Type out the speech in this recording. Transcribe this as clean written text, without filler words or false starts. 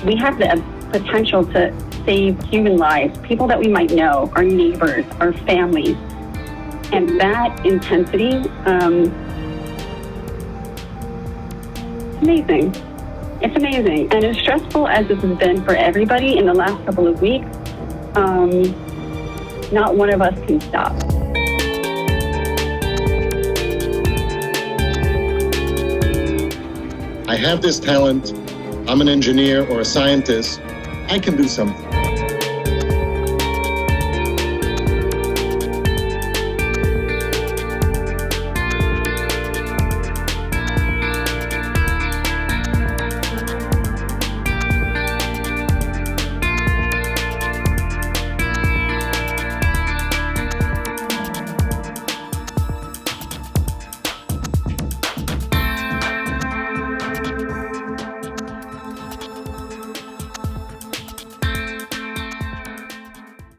We have the potential to save human lives, people that we might know, our neighbors, our families. And that intensity, amazing. It's amazing. And as stressful as this has been for everybody in the last couple of weeks, not one of us can stop. I have this talent. I'm an engineer or a scientist. I can do something.